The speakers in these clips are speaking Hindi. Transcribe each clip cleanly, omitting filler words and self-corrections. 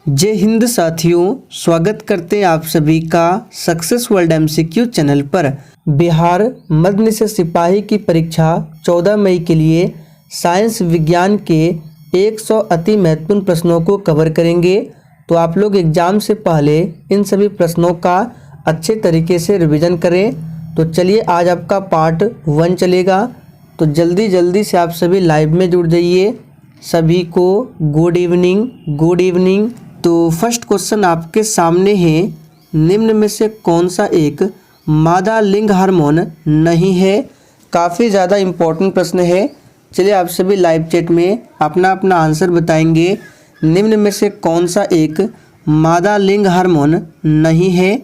जय हिंद साथियों, स्वागत करते हैं आप सभी का सक्सेस वर्ल्ड एमसीक्यू चैनल पर। बिहार मध्य निषेध सिपाही की परीक्षा 14 मई के लिए साइंस विज्ञान के 100 अति महत्वपूर्ण प्रश्नों को कवर करेंगे। तो आप लोग एग्जाम से पहले इन सभी प्रश्नों का अच्छे तरीके से रिवीजन करें। तो चलिए आज आपका पार्ट 1 चलेगा। तो जल्दी से आप सभी लाइव में जुड़ जाइए। सभी को गुड इवनिंग। तो फर्स्ट क्वेश्चन आपके सामने है, निम्न में से कौन सा एक मादा लिंग हार्मोन नहीं है। काफ़ी ज़्यादा इम्पोर्टेंट प्रश्न है। चलिए आप सभी लाइव चैट में अपना अपना आंसर बताएंगे। निम्न में से कौन सा एक मादा लिंग हार्मोन नहीं है।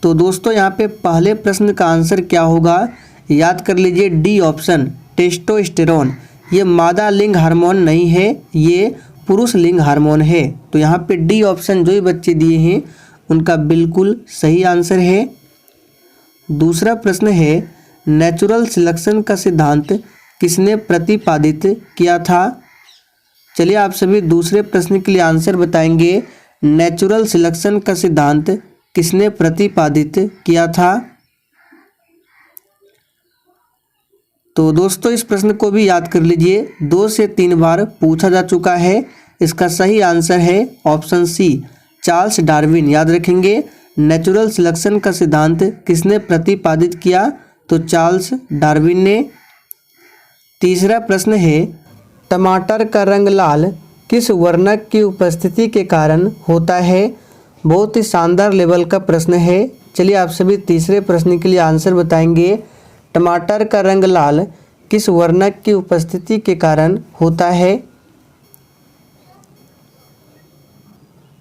तो दोस्तों यहाँ पे पहले प्रश्न का आंसर क्या होगा, याद कर लीजिए, डी ऑप्शन टेस्टोस्टेरोन। ये मादा लिंग हार्मोन नहीं है, ये पुरुष लिंग हार्मोन है। तो यहाँ पे डी ऑप्शन जो ही बच्चे दिए हैं उनका बिल्कुल सही आंसर है। दूसरा प्रश्न है, नेचुरल सिलेक्शन का सिद्धांत किसने प्रतिपादित किया था। चलिए आप सभी दूसरे प्रश्न के लिए आंसर बताएंगे। नेचुरल सिलेक्शन का सिद्धांत किसने प्रतिपादित किया था। तो दोस्तों इस प्रश्न को भी याद कर लीजिए, 2 से 3 बार पूछा जा चुका है। इसका सही आंसर है ऑप्शन सी, चार्ल्स डार्विन। याद रखेंगे, नेचुरल सिलेक्शन का सिद्धांत किसने प्रतिपादित किया, तो चार्ल्स डार्विन ने। तीसरा प्रश्न है, टमाटर का रंग लाल किस वर्णक की उपस्थिति के कारण होता है। बहुत ही शानदार लेवल का प्रश्न है। चलिए आप सभी तीसरे प्रश्न के लिए आंसर बताएंगे। टमाटर का रंग लाल किस वर्णक की उपस्थिति के कारण होता है।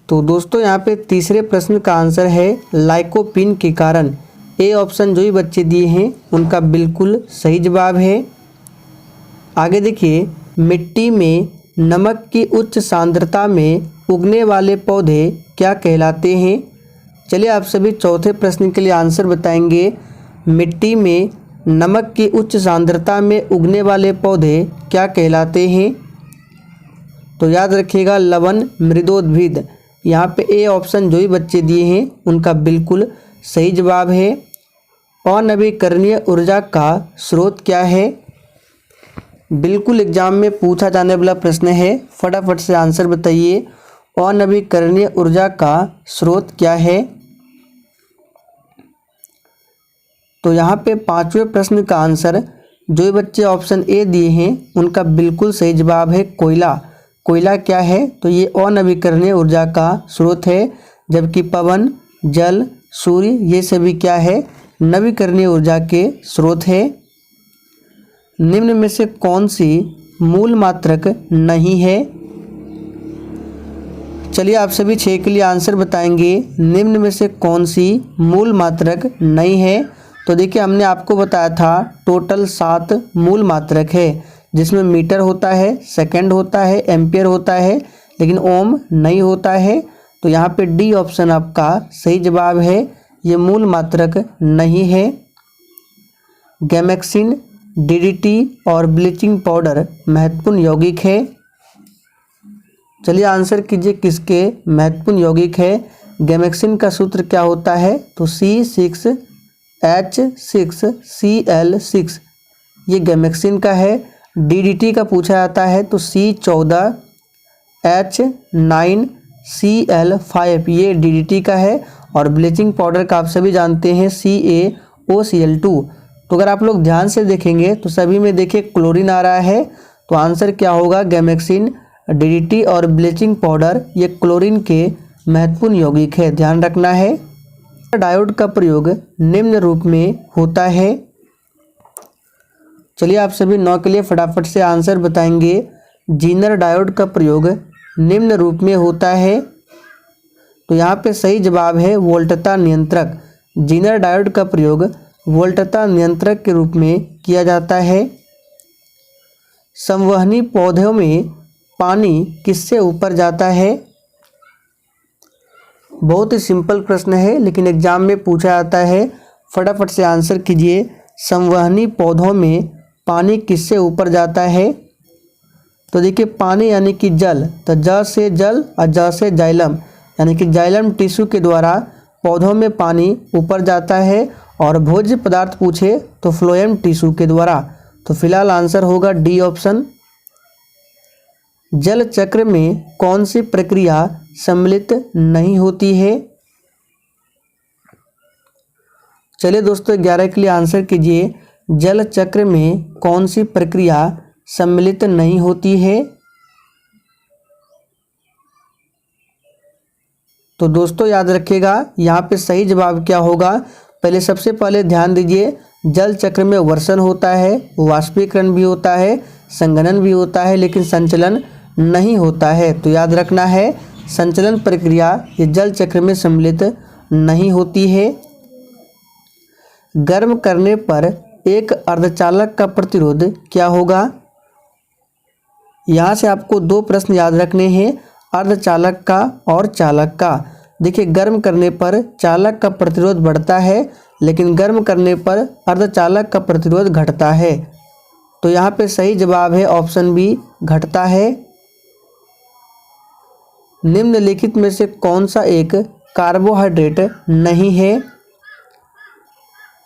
तो दोस्तों यहाँ पे तीसरे प्रश्न का आंसर है लाइकोपीन के कारण। ए ऑप्शन जो ही बच्चे दिए हैं उनका बिल्कुल सही जवाब है। आगे देखिए, मिट्टी में नमक की उच्च सांद्रता में उगने वाले पौधे क्या कहलाते हैं। चलिए आप सभी चौथे प्रश्न के लिए आंसर बताएंगे। मिट्टी में नमक की उच्च सांद्रता में उगने वाले पौधे क्या कहलाते हैं। तो याद रखिएगा, लवण मृदोद्भिद। यहाँ पे ए ऑप्शन जो ही बच्चे दिए हैं उनका बिल्कुल सही जवाब है। अनवीकरणीय ऊर्जा का स्रोत क्या है। बिल्कुल एग्जाम में पूछा जाने वाला प्रश्न है, फटाफट से आंसर बताइए। अनवीकरणीय ऊर्जा का स्रोत क्या है। तो यहाँ पे पांचवें प्रश्न का आंसर जो बच्चे ऑप्शन ए दिए हैं उनका बिल्कुल सही जवाब है कोयला। कोयला क्या है, तो ये अनवीकरणीय ऊर्जा का स्रोत है। जबकि पवन, जल, सूर्य ये सभी क्या है, नवीकरणीय ऊर्जा के स्रोत है। निम्न में से कौन सी मूल मात्रक नहीं है। चलिए आप सभी 6 के लिए आंसर बताएंगे। निम्न में से कौन सी मूल मात्रक नहीं है। तो देखिए, हमने आपको बताया था टोटल 7 मूल मात्रक है, जिसमें मीटर होता है, सेकंड होता है, एम्पियर होता है, लेकिन ओम नहीं होता है। तो यहाँ पे डी ऑप्शन आपका सही जवाब है, ये मूल मात्रक नहीं है। गैमेक्सिन, डीडीटी और ब्लीचिंग पाउडर महत्वपूर्ण यौगिक है। चलिए आंसर कीजिए, किसके महत्वपूर्ण यौगिक है। गैमेक्सिन का सूत्र क्या होता है, तो C6H6Cl6 ये गैमेक्सिन का है। डीडीटी का पूछा जाता है तो C14H9Cl5 ये डीडीटी का है। और ब्लीचिंग पाउडर का आप सभी जानते हैं CaOCl2। तो अगर आप लोग ध्यान से देखेंगे तो सभी में देखिए क्लोरीन आ रहा है। तो आंसर क्या होगा, गैमेक्सिन, डीडीटी और ब्लीचिंग पाउडर ये क्लोरीन के महत्वपूर्ण यौगिक है, ध्यान रखना है। डायोड का प्रयोग निम्न रूप में होता है। चलिए आप सभी 9 के लिए फटाफट से आंसर बताएंगे। जीनर डायोड का प्रयोग निम्न रूप में होता है। तो यहाँ पे सही जवाब है वोल्टता नियंत्रक। जीनर डायोड का प्रयोग वोल्टता नियंत्रक के रूप में किया जाता है। संवहनी पौधों में पानी किससे ऊपर जाता है। बहुत ही सिंपल प्रश्न है, लेकिन एग्जाम में पूछा जाता है, फटाफट से आंसर कीजिए। संवहनी पौधों में पानी किससे ऊपर जाता है। तो देखिए पानी यानी कि जल, तो ज से जल और ज से जाइलम यानी कि जाइलम टिश्यू के द्वारा पौधों में पानी ऊपर जाता है। और भोज्य पदार्थ पूछे तो फ्लोएम टिश्यू के द्वारा। तो फिलहाल आंसर होगा डी ऑप्शन। जल चक्र में कौन सी प्रक्रिया सम्मिलित नहीं होती है? चलिए दोस्तों 11 के लिए आंसर कीजिए। जल चक्र में कौन सी प्रक्रिया सम्मिलित नहीं होती है? तो दोस्तों याद रखिएगा यहाँ पे सही जवाब क्या होगा। पहले सबसे पहले ध्यान दीजिए, जल चक्र में वर्षण होता है, वाष्पीकरण भी होता है, संघनन भी होता है, लेकिन संचलन नहीं होता है। तो याद रखना है संचलन प्रक्रिया ये जल चक्र में सम्मिलित नहीं होती है। गर्म करने पर एक अर्धचालक का प्रतिरोध क्या होगा? यहाँ से आपको दो प्रश्न याद रखने हैं, अर्धचालक का और चालक का। देखिए गर्म करने पर चालक का प्रतिरोध बढ़ता है, लेकिन गर्म करने पर अर्धचालक का प्रतिरोध घटता है। तो यहाँ पे सही जवाब है ऑप्शन बी, घटता है। निम्नलिखित में से कौन सा एक कार्बोहाइड्रेट नहीं है?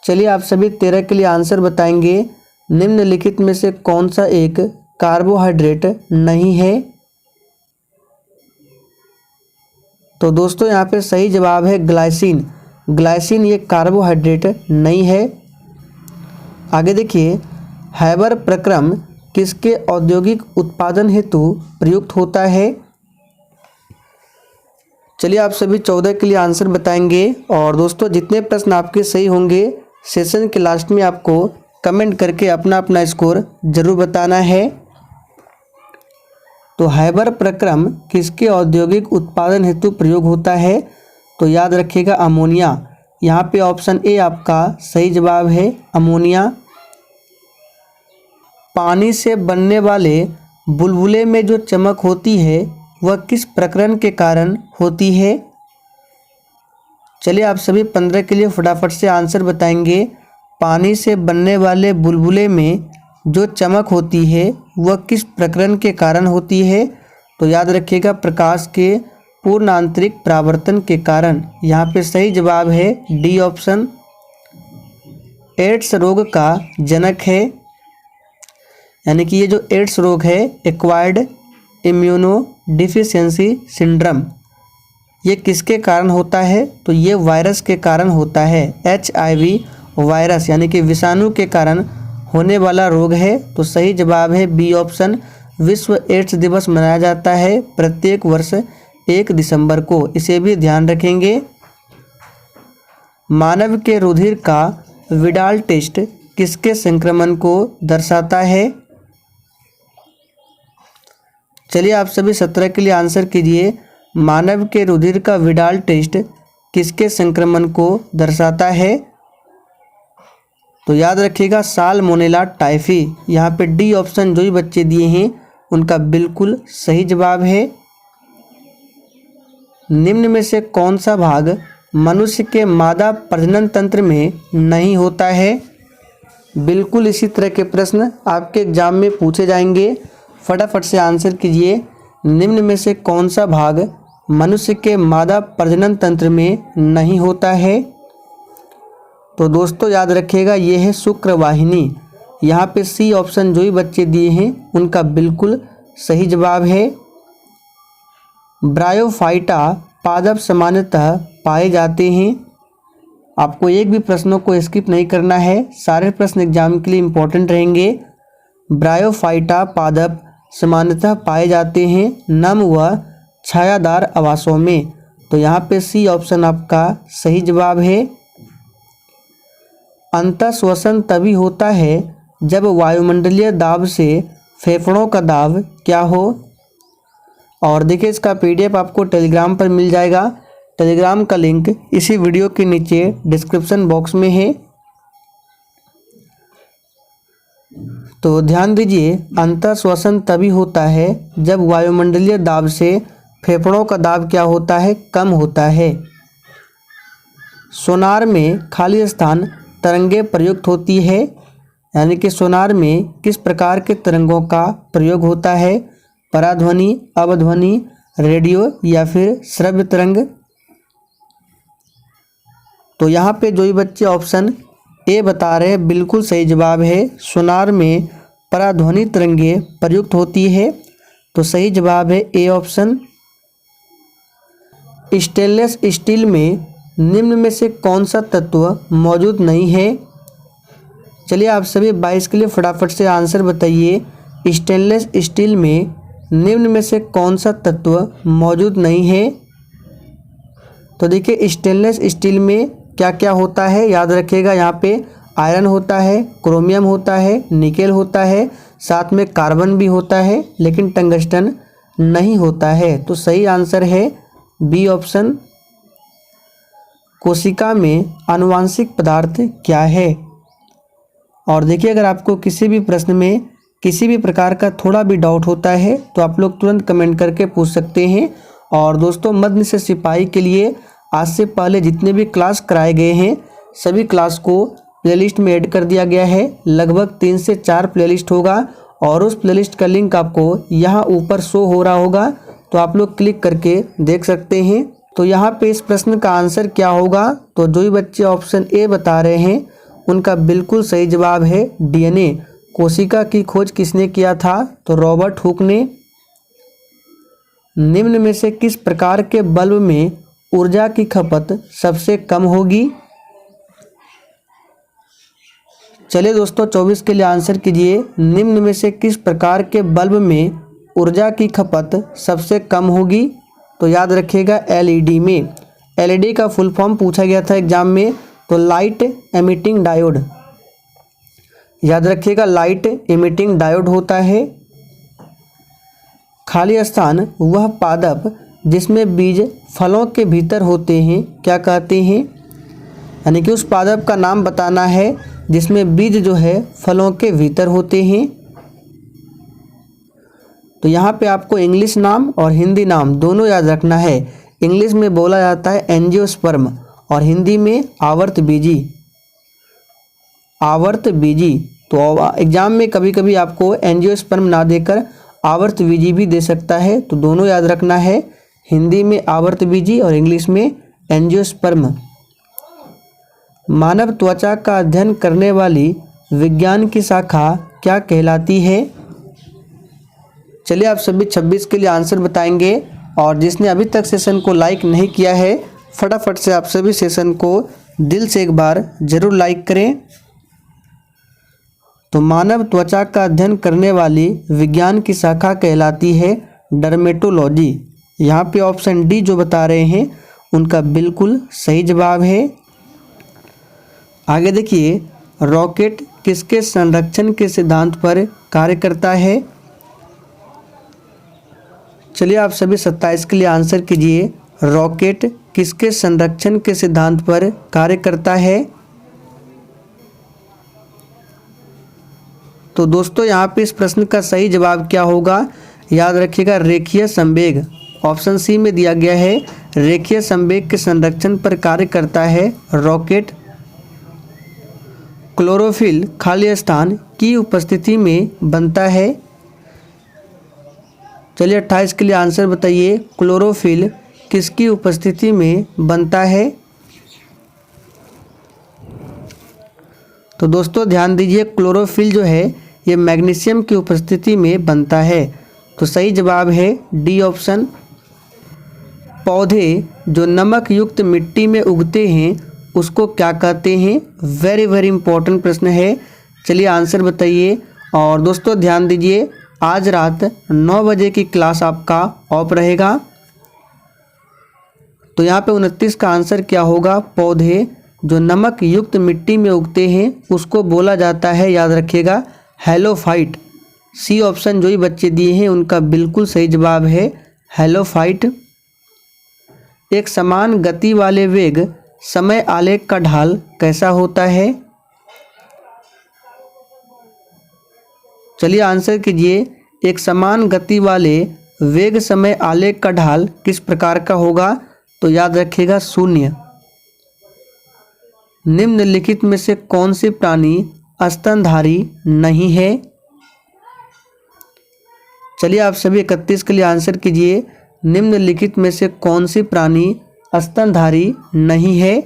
चलिए आप सभी 13 के लिए आंसर बताएंगे। निम्नलिखित में से कौन सा एक कार्बोहाइड्रेट नहीं है? तो दोस्तों यहाँ पे सही जवाब है ग्लाइसिन। ग्लाइसिन ये कार्बोहाइड्रेट नहीं है। आगे देखिए, हैबर प्रक्रम किसके औद्योगिक उत्पादन हेतु प्रयुक्त होता है? चलिए आप सभी 14 के लिए आंसर बताएंगे। और दोस्तों जितने प्रश्न आपके सही होंगे सेशन के लास्ट में आपको कमेंट करके अपना अपना स्कोर जरूर बताना है। तो हैबर प्रक्रम किसके औद्योगिक उत्पादन हेतु प्रयोग होता है? तो याद रखिएगा अमोनिया। यहाँ पे ऑप्शन ए आपका सही जवाब है, अमोनिया। पानी से बनने वाले बुलबुले में जो चमक होती है वह किस प्रकरण के कारण होती है? चलिए आप सभी 15 के लिए फटाफट से आंसर बताएंगे। पानी से बनने वाले बुलबुले में जो चमक होती है वह किस प्रकरण के कारण होती है? तो याद रखिएगा प्रकाश के पूर्ण आंतरिक परावर्तन के कारण। यहाँ पे सही जवाब है डी ऑप्शन। एड्स रोग का जनक है, यानी कि ये जो एड्स रोग है एक्वायर्ड इम्यूनो डिफिशियंसी सिंड्रोम, ये किसके कारण होता है? तो ये वायरस के कारण होता है। HIV वायरस यानी कि विषाणु के कारण होने वाला रोग है। तो सही जवाब है बी ऑप्शन। विश्व एड्स दिवस मनाया जाता है प्रत्येक वर्ष 1 दिसंबर को, इसे भी ध्यान रखेंगे। मानव के रुधिर का विडाल टेस्ट किसके संक्रमण को दर्शाता है? चलिए आप सभी 17 के लिए आंसर कीजिए। मानव के रुधिर का विडाल टेस्ट किसके संक्रमण को दर्शाता है? तो याद रखिएगा साल्मोनेला टाइफी। यहाँ पे डी ऑप्शन जो भी बच्चे दिए हैं उनका बिल्कुल सही जवाब है। निम्न में से कौन सा भाग मनुष्य के मादा प्रजनन तंत्र में नहीं होता है? बिल्कुल इसी तरह के प्रश्न आपके एग्जाम में पूछे जाएंगे, फटाफट से आंसर कीजिए। निम्न में से कौन सा भाग मनुष्य के मादा प्रजनन तंत्र में नहीं होता है? तो दोस्तों याद रखिएगा ये है शुक्रवाहिनी। यहाँ पे सी ऑप्शन जो भी बच्चे दिए हैं उनका बिल्कुल सही जवाब है। ब्रायोफाइटा पादप सामान्यतः पाए जाते हैं। आपको एक भी प्रश्नों को स्किप नहीं करना है, सारे प्रश्न एग्जाम के लिए इम्पोर्टेंट रहेंगे। ब्रायोफाइटा पादप सामान्यतः पाए जाते हैं नम व छायादार आवासों में। तो यहाँ पे सी ऑप्शन आपका सही जवाब है। अंतःश्वसन तभी होता है जब वायुमंडलीय दाब से फेफड़ों का दाब क्या हो? और देखिए इसका PDF आपको टेलीग्राम पर मिल जाएगा। टेलीग्राम का लिंक इसी वीडियो के नीचे डिस्क्रिप्शन बॉक्स में है। तो ध्यान दीजिए अंतःश्वसन तभी होता है जब वायुमंडलीय दाब से फेफड़ों का दाब क्या होता है? कम होता है। सोनार में खाली स्थान तरंगें प्रयुक्त होती है, यानी कि सोनार में किस प्रकार के तरंगों का प्रयोग होता है? पराध्वनि, अवध्वनि, रेडियो या फिर श्रव्य तरंग। तो यहाँ पे जो भी बच्चे ऑप्शन ए बता रहे हैं बिल्कुल सही जवाब है। सोनार में पराध्वनि तरंगे प्रयुक्त होती है। तो सही जवाब है ए ऑप्शन। स्टेनलेस स्टील में निम्न में से कौन सा तत्व मौजूद नहीं है। चलिए आप सभी 22 के लिए फटाफट से आंसर बताइए। स्टेनलेस स्टील में निम्न में से कौन सा तत्व मौजूद नहीं है। तो देखिए स्टेनलेस स्टील में क्या क्या होता है, याद रखिएगा। यहाँ पे आयरन होता है, क्रोमियम होता है, निकेल होता है, साथ में कार्बन भी होता है, लेकिन टंगस्टन नहीं होता है। तो सही आंसर है बी ऑप्शन। कोशिका में आनुवांशिक पदार्थ क्या है। और देखिए अगर आपको किसी भी प्रश्न में किसी भी प्रकार का थोड़ा भी डाउट होता है तो आप लोग तुरंत कमेंट करके पूछ सकते हैं। और दोस्तों मध्य निषेध सिपाही के लिए आज से पहले जितने भी क्लास कराए गए हैं सभी क्लास को प्लेलिस्ट में ऐड कर दिया गया है। लगभग 3 से 4 प्लेलिस्ट होगा और उस प्लेलिस्ट का लिंक आपको यहाँ ऊपर शो हो रहा होगा, तो आप लोग क्लिक करके देख सकते हैं। तो यहाँ पे इस प्रश्न का आंसर क्या होगा। तो जो भी बच्चे ऑप्शन ए बता रहे हैं उनका बिल्कुल सही जवाब है डीएनए। कोशिका की खोज किसने किया था। तो रॉबर्ट हुक ने। निम्न में से किस प्रकार के बल्ब में ऊर्जा की खपत सबसे कम होगी। चलिए दोस्तों 24 के लिए आंसर कीजिए। निम्न में से किस प्रकार के बल्ब में ऊर्जा की खपत सबसे कम होगी। तो याद रखिएगा एलईडी में। एलईडी का फुल फॉर्म पूछा गया था एग्जाम में, तो लाइट एमिटिंग डायोड। याद रखिएगा लाइट एमिटिंग डायोड होता है। खाली स्थान वह पादप जिसमें बीज फलों के भीतर होते हैं क्या कहते हैं। यानी कि उस पादप का नाम बताना है जिसमें बीज जो है फलों के भीतर होते हैं। तो यहाँ पे आपको इंग्लिश नाम और हिंदी नाम दोनों याद रखना है। इंग्लिश में बोला जाता है एंजियोस्पर्म और हिंदी में आवर्त बीजी। आवर्त बीजी। तो एग्जाम में कभी कभी आपको एंजियोस्पर्म ना देकर आवर्त बीजी भी दे सकता है, तो दोनों याद रखना है। हिंदी में आवर्त बीजी और इंग्लिश में एंजियोस्पर्म। मानव त्वचा का अध्ययन करने वाली विज्ञान की शाखा क्या कहलाती है। चलिए आप सभी 26 के लिए आंसर बताएंगे। और जिसने अभी तक सेशन को लाइक नहीं किया है फटाफट से आप सभी सेशन को दिल से एक बार जरूर लाइक करें। तो मानव त्वचा का अध्ययन करने वाली विज्ञान की शाखा कहलाती है डर्मेटोलॉजी। यहाँ पे ऑप्शन डी जो बता रहे हैं उनका बिल्कुल सही जवाब है। आगे देखिए रॉकेट किसके संरक्षण के सिद्धांत पर कार्य करता है। चलिए आप सभी 27 के लिए आंसर कीजिए। रॉकेट किसके संरक्षण के सिद्धांत पर कार्य करता है। तो दोस्तों यहाँ पे इस प्रश्न का सही जवाब क्या होगा। याद रखिएगा रेखीय संवेग। ऑप्शन सी में दिया गया है रेखीय संवेग के संरक्षण पर कार्य करता है रॉकेट। क्लोरोफिल खाली स्थान की उपस्थिति में बनता है। चलिए 28 के लिए आंसर बताइए। क्लोरोफिल किसकी उपस्थिति में बनता है। तो दोस्तों ध्यान दीजिए क्लोरोफिल जो है ये मैग्नीशियम की उपस्थिति में बनता है। तो सही जवाब है डी ऑप्शन। पौधे जो नमक युक्त मिट्टी में उगते हैं उसको क्या कहते हैं। वेरी वेरी इंपॉर्टेंट प्रश्न है। चलिए आंसर बताइए। और दोस्तों ध्यान दीजिए आज रात 9 बजे की क्लास आपका ऑफ रहेगा। तो यहाँ पे 29 का आंसर क्या होगा। पौधे जो नमक युक्त मिट्टी में उगते हैं उसको बोला जाता है, याद रखिएगा, हेलोफाइट। सी ऑप्शन जो ही बच्चे दिए हैं उनका बिल्कुल सही जवाब है हेलोफाइट। एक समान गति वाले वेग समय आलेख का ढाल कैसा होता है। चलिए आंसर कीजिए। एक समान गति वाले वेग समय आलेख का ढाल किस प्रकार का होगा। तो याद रखिएगा 0। निम्नलिखित में से कौन से प्राणी स्तनधारी नहीं है। चलिए आप सभी 31 के लिए आंसर कीजिए। निम्नलिखित में से कौन सी प्राणी स्तनधारी नहीं है?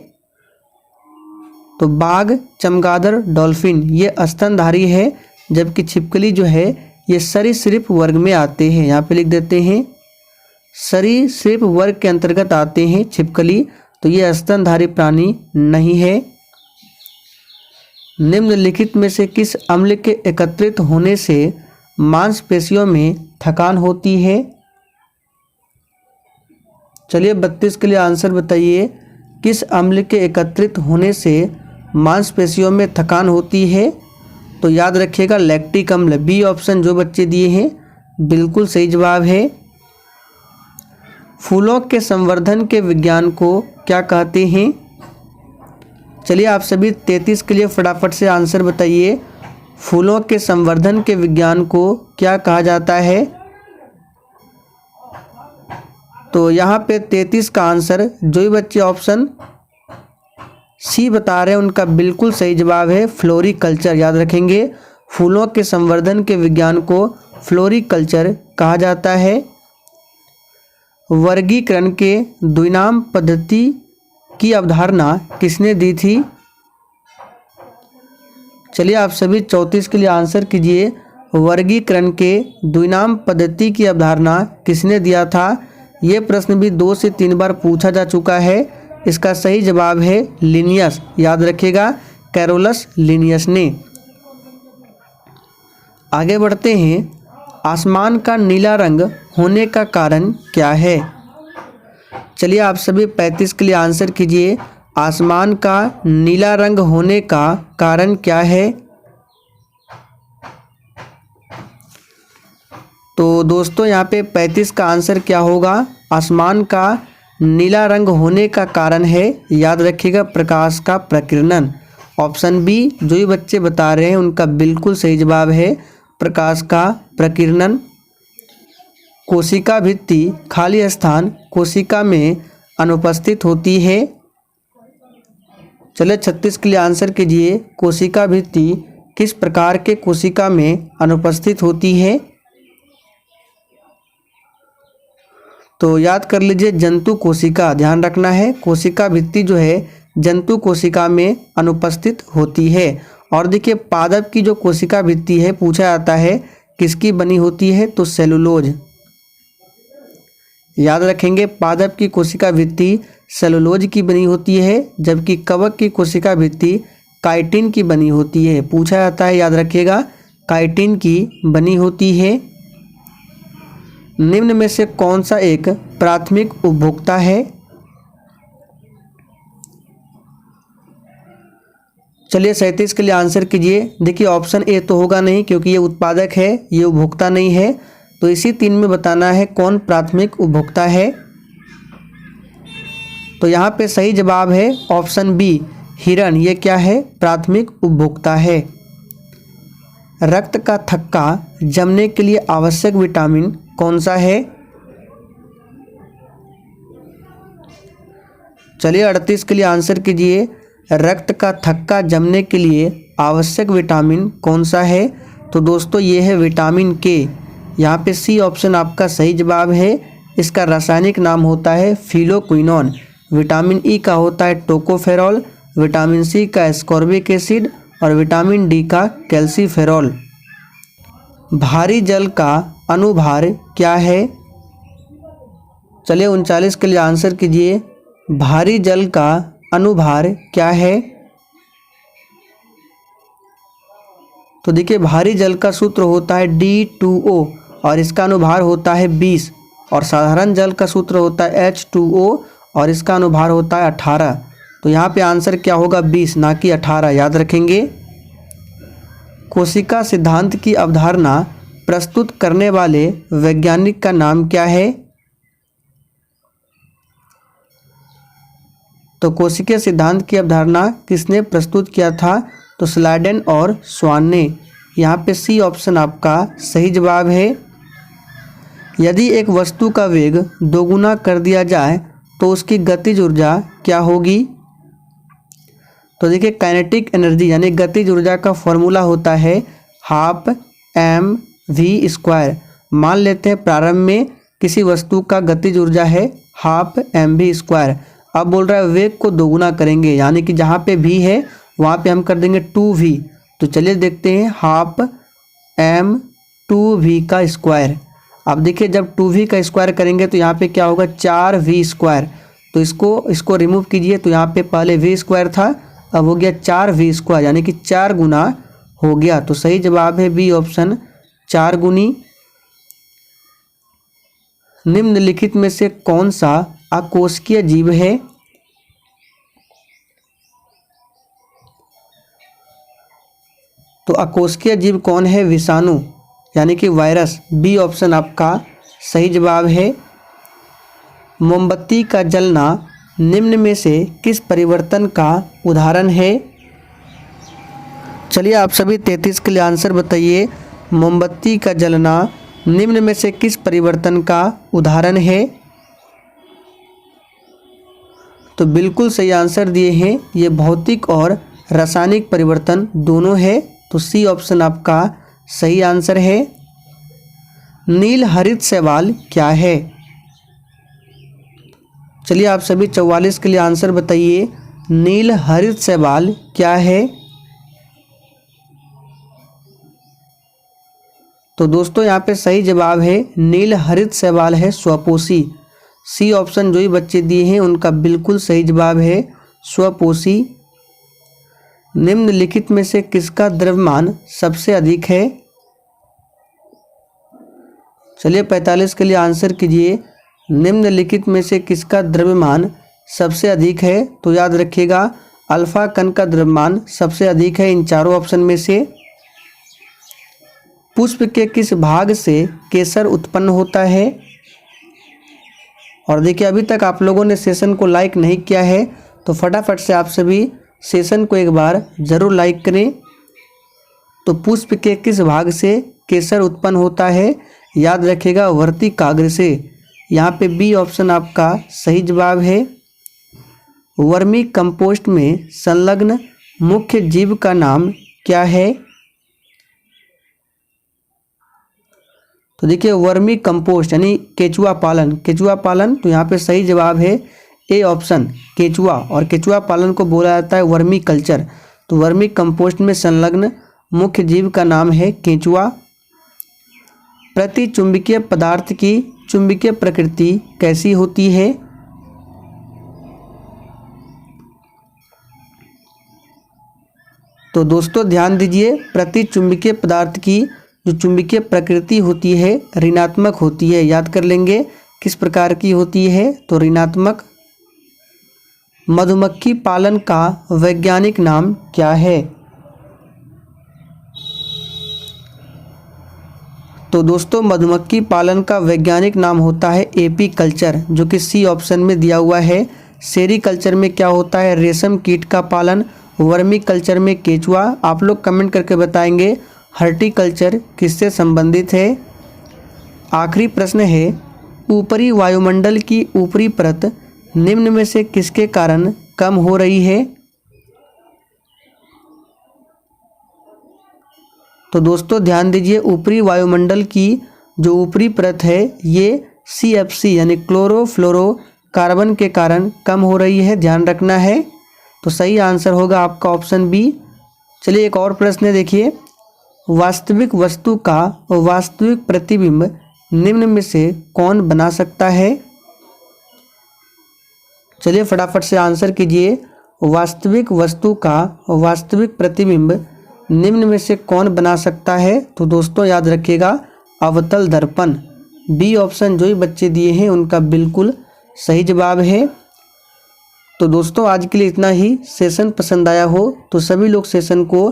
तो बाघ, चमगादड़, डॉल्फिन ये स्तनधारी है, जबकि छिपकली जो है ये सरीसृप वर्ग में आते हैं। यहाँ पे लिख देते हैं सरीसृप वर्ग के अंतर्गत आते हैं छिपकली, तो ये स्तनधारी प्राणी नहीं है। निम्नलिखित में से किस अम्ल के एकत्रित होने से मांसपेशियों में थकान होती है? चलिए 32 के लिए आंसर बताइए। किस अम्ल के एकत्रित होने से मांसपेशियों में थकान होती है? तो याद रखिएगा लैक्टिक अम्ल। बी ऑप्शन जो बच्चे दिए हैं बिल्कुल सही जवाब है। फूलों के संवर्धन के विज्ञान को क्या कहते हैं? चलिए आप सभी 33 के लिए फटाफट से आंसर बताइए। फूलों के संवर्धन के विज्ञान को क्या कहा जाता है? तो यहाँ पे 33 का आंसर जो भी बच्चे ऑप्शन सी बता रहे हैं उनका बिल्कुल सही जवाब है फ्लोरिकल्चर। याद रखेंगे फूलों के संवर्धन के विज्ञान को फ्लोरिकल्चर कहा जाता है। वर्गीकरण के द्विनाम पद्धति की अवधारणा किसने दी थी? चलिए आप सभी 34 के लिए आंसर कीजिए। वर्गीकरण के द्विनाम पद्धति की अवधारणा किसने दिया था? ये प्रश्न भी 2 से 3 बार पूछा जा चुका है। इसका सही जवाब है लिनियस। याद रखिएगा कैरोलस लिनियस ने। आगे बढ़ते हैं। आसमान का नीला रंग होने का कारण क्या है? चलिए आप सभी 35 के लिए आंसर कीजिए। आसमान का नीला रंग होने का कारण क्या है? तो दोस्तों यहाँ पे 35 का आंसर क्या होगा? आसमान का नीला रंग होने का कारण है, याद रखिएगा, प्रकाश का प्रकीर्णन। ऑप्शन बी जो भी बच्चे बता रहे हैं उनका बिल्कुल सही जवाब है प्रकाश का प्रकीर्णन। कोशिका भित्ति खाली स्थान कोशिका में अनुपस्थित होती है। चलिए 36 के लिए आंसर कीजिए। कोशिका भित्ति किस प्रकार के कोशिका में अनुपस्थित होती है? तो याद कर लीजिए जंतु कोशिका। ध्यान रखना है कोशिका भित्ति जो है जंतु कोशिका में अनुपस्थित होती है। और देखिए पादप की जो कोशिका भित्ति है पूछा जाता है किसकी बनी होती है? तो सेलुलोज। याद रखेंगे पादप की कोशिका भित्ति सेलुलोज की बनी होती है, जबकि कवक की कोशिका भित्ति काइटिन की बनी होती है। पूछा जाता है याद रखिएगा काइटिन की बनी होती है। निम्न में से कौन सा एक प्राथमिक उपभोक्ता है? चलिए 37 के लिए आंसर कीजिए। देखिए ऑप्शन ए तो होगा नहीं क्योंकि ये उत्पादक है, ये उपभोक्ता नहीं है। तो इसी 3 में बताना है कौन प्राथमिक उपभोक्ता है। तो यहाँ पे सही जवाब है ऑप्शन बी हिरण। ये क्या है? प्राथमिक उपभोक्ता है। रक्त का थक्का जमने के लिए आवश्यक विटामिन कौन सा है? चलिए 38 के लिए आंसर कीजिए। रक्त का थक्का जमने के लिए आवश्यक विटामिन कौन सा है? तो दोस्तों ये है विटामिन के। यहाँ पे सी ऑप्शन आपका सही जवाब है। इसका रासायनिक नाम होता है फिलोक्विनोन। विटामिन ई का होता है टोकोफेरॉल, विटामिन सी का एस्कॉर्बिक एसिड और विटामिन डी का कैल्सीफेरॉल। भारी जल का अनुभार क्या है? चलिए 39 के लिए आंसर कीजिए। भारी जल का अनुभार क्या है? तो देखिए भारी जल का सूत्र होता है D2O और इसका अनुभार होता है 20 और साधारण जल का सूत्र होता है H2O और इसका अनुभार होता है 18। तो यहाँ पे आंसर क्या होगा? 20 ना कि 18। याद रखेंगे। कोशिका सिद्धांत की अवधारणा प्रस्तुत करने वाले वैज्ञानिक का नाम क्या है? तो कोशिकीय सिद्धांत की अवधारणा किसने प्रस्तुत किया था? तो स्लाइडेन और स्वान ने। यहाँ पे सी ऑप्शन आपका सही जवाब है। यदि एक वस्तु का वेग दोगुना कर दिया जाए तो उसकी गतिज ऊर्जा क्या होगी? तो देखिए काइनेटिक एनर्जी यानी गतिज ऊर्जा का फॉर्मूला होता है 12 mv²। मान लेते हैं प्रारंभ में किसी वस्तु का गतिज ऊर्जा है हाफ mv²। अब बोल रहा है वेग को दोगुना करेंगे, यानी कि जहाँ पे v है वहाँ पे हम कर देंगे 2v। तो चलिए देखते हैं हाफ m2v का स्क्वायर। अब देखिए जब 2v का स्क्वायर करेंगे तो यहाँ पे क्या होगा 4v²। तो इसको रिमूव कीजिए, तो यहाँ पे पहले v² था, अब हो गया 4v², यानी कि 4 गुना हो गया। तो सही जवाब है बी ऑप्शन 4 गुनी। निम्नलिखित में से कौन सा अकोशिकीय जीव है? तो अकोशिकीय जीव कौन है? विषाणु यानी कि वायरस। बी ऑप्शन आपका सही जवाब है। मोमबत्ती का जलना निम्न में से किस परिवर्तन का उदाहरण है? चलिए आप सभी 33 के लिए आंसर बताइए। मोमबत्ती का जलना निम्न में से किस परिवर्तन का उदाहरण है? तो बिल्कुल सही आंसर दिए हैं, ये भौतिक और रासायनिक परिवर्तन दोनों है। तो सी ऑप्शन आपका सही आंसर है। नील हरित शैवाल क्या है? चलिए आप सभी 44 के लिए आंसर बताइए। नील हरित शैवाल क्या है? तो दोस्तों यहाँ पे सही जवाब है नील हरित शैवाल है स्वपोषी। सी ऑप्शन जो ही बच्चे दिए हैं उनका बिल्कुल सही जवाब है स्वपोषी। निम्नलिखित में से किसका द्रव्यमान सबसे अधिक है? चलिए 45 के लिए आंसर कीजिए। निम्नलिखित में से किसका द्रव्यमान सबसे अधिक है? तो याद रखिएगा अल्फा कण का द्रव्यमान सबसे अधिक है इन चारों ऑप्शन में से। पुष्प के किस भाग से केसर उत्पन्न होता है? और देखिए अभी तक आप लोगों ने सेशन को लाइक नहीं किया है तो फटाफट से आप सभी सेशन को एक बार ज़रूर लाइक करें। तो पुष्प के किस भाग से केसर उत्पन्न होता है? याद रखिएगा वर्तिकाग्र से। यहाँ पे बी ऑप्शन आपका सही जवाब है। वर्मी कंपोस्ट में संलग्न मुख्य जीव का नाम क्या है? तो देखिए वर्मी कंपोस्ट यानी केचुआ पालन, तो यहाँ पे सही जवाब है ए ऑप्शन केचुआ। और केचुआ पालन को बोला जाता है वर्मी कल्चर। तो वर्मी कंपोस्ट में संलग्न मुख्य जीव का नाम है केचुआ। प्रति चुंबकीय पदार्थ की चुंबकीय प्रकृति कैसी होती है? तो दोस्तों ध्यान दीजिए, प्रति चुंबकीय पदार्थ की जो चुंबकीय प्रकृति होती है ऋणात्मक होती है। याद कर लेंगे किस प्रकार की होती है? तो ऋणात्मक। मधुमक्खी पालन का वैज्ञानिक नाम क्या है? तो दोस्तों मधुमक्खी पालन का वैज्ञानिक नाम होता है एपी कल्चर, जो कि सी ऑप्शन में दिया हुआ है। सेरीकल्चर में क्या होता है? रेशम कीट का पालन। वर्मी कल्चर में केचुआ। आप लोग कमेंट करके बताएंगे हॉर्टिकल्चर किससे संबंधित है। आखिरी प्रश्न है ऊपरी वायुमंडल की ऊपरी परत निम्न में से किसके कारण कम हो रही है? तो दोस्तों ध्यान दीजिए, ऊपरी वायुमंडल की जो ऊपरी परत है ये CFC यानी क्लोरोफ्लोरोकार्बन के कारण कम हो रही है, ध्यान रखना है। तो सही आंसर होगा आपका ऑप्शन बी। चलिए एक और प्रश्न देखिए। वास्तविक वस्तु का वास्तविक प्रतिबिंब निम्न में से कौन बना सकता है? चलिए फटाफट से आंसर कीजिए। वास्तविक वस्तु का वास्तविक प्रतिबिंब निम्न में से कौन बना सकता है? तो दोस्तों याद रखिएगा अवतल दर्पण। बी ऑप्शन जो ही बच्चे दिए हैं उनका बिल्कुल सही जवाब है। तो दोस्तों आज के लिए इतना ही। सेशन पसंद आया हो तो सभी लोग सेशन को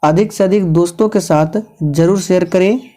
अधिक से अधिक दोस्तों के साथ ज़रूर शेयर करें।